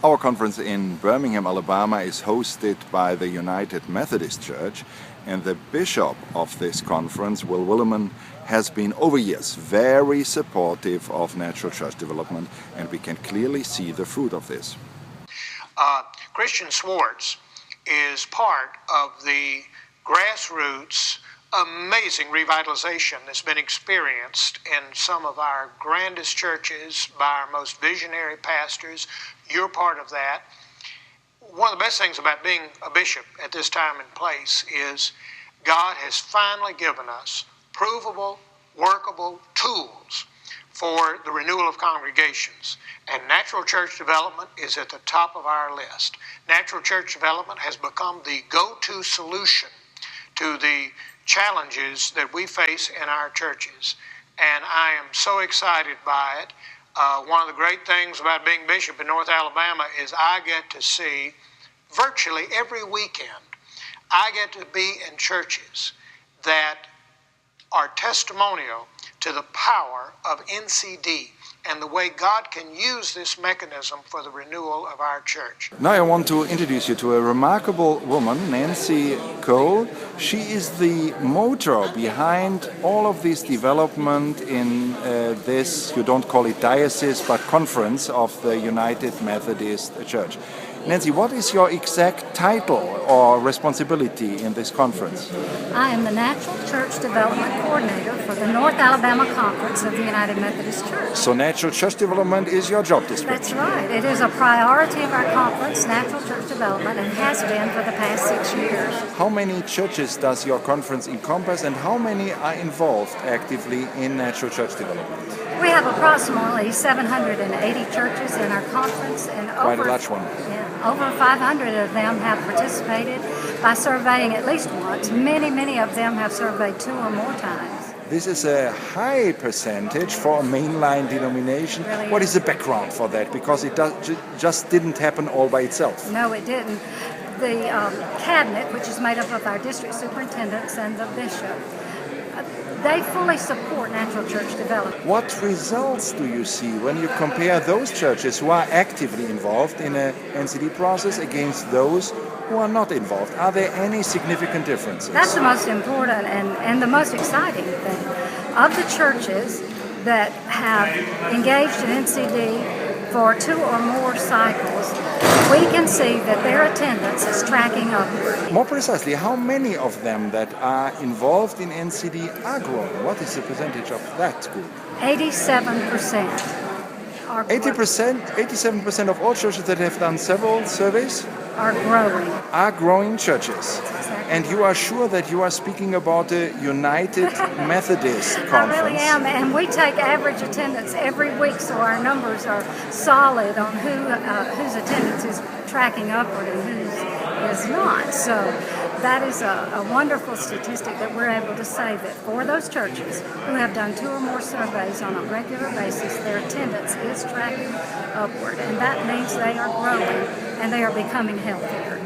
Our conference in Birmingham, Alabama is hosted by the United Methodist Church, and the bishop of this conference, Will Williman, has been over years very supportive of natural church development, and we can clearly see the fruit of this. Christian Swartz is part of the grassroots amazing revitalization that's been experienced in some of our grandest churches by our most visionary pastors. You're part of that. One of the best things about being a bishop at this time and place is God has finally given us provable, workable tools for the renewal of congregations. And natural church development is at the top of our list. Natural church development has become the go-to solution to the challenges that we face in our churches. And I am so excited by it. One of the great things about being bishop in North Alabama is I get to see virtually every weekend, I get to be in churches that are testimonial to the power of NCD and the way God can use this mechanism for the renewal of our church. Now I want to introduce you to a remarkable woman, Nancy Cole. She is the motor behind all of this development in this, you don't call it diocese, but conference of the United Methodist Church. Nancy, what is your exact title or responsibility in this conference? I am the Natural Church Development Coordinator for the North Alabama Conference of the United Methodist Church. So natural church development is your job description? That's right. It is a priority of our conference, natural church development, and has been for the past 6 years. How many churches does your conference encompass, and how many are involved actively in natural church development? We have approximately 780 churches in our conference, and quite a large one. Over 500 of them have participated by surveying at least once. Many of them have surveyed 2 or more times. This is a high percentage for a mainline denomination. Really what is the background for that? Because it just didn't happen all by itself. No, it didn't. The cabinet, which is made up of our district superintendents and the bishop, they fully support natural church development. What results do you see when you compare those churches who are actively involved in an NCD process against those who are not involved? Are there any significant differences? That's the most important and the most exciting thing. Of the churches that have engaged in NCD for 2 or more cycles, we can see that their attendance is tracking upward. More precisely, how many of them that are involved in NCD are growing? What is the percentage of that group? 87%. 87% of all churches that have done several surveys are growing. Are growing churches. Exactly. And you are sure that you are speaking about the United Methodist Conference? I really am, and we take average attendance every week, so our numbers are solid on whose attendance is tracking upward and whose is not. So that is a wonderful statistic that we're able to say that for those churches who have done 2 or more surveys on a regular basis, their attendance is tracking upward, and that means they are growing and they are becoming healthier.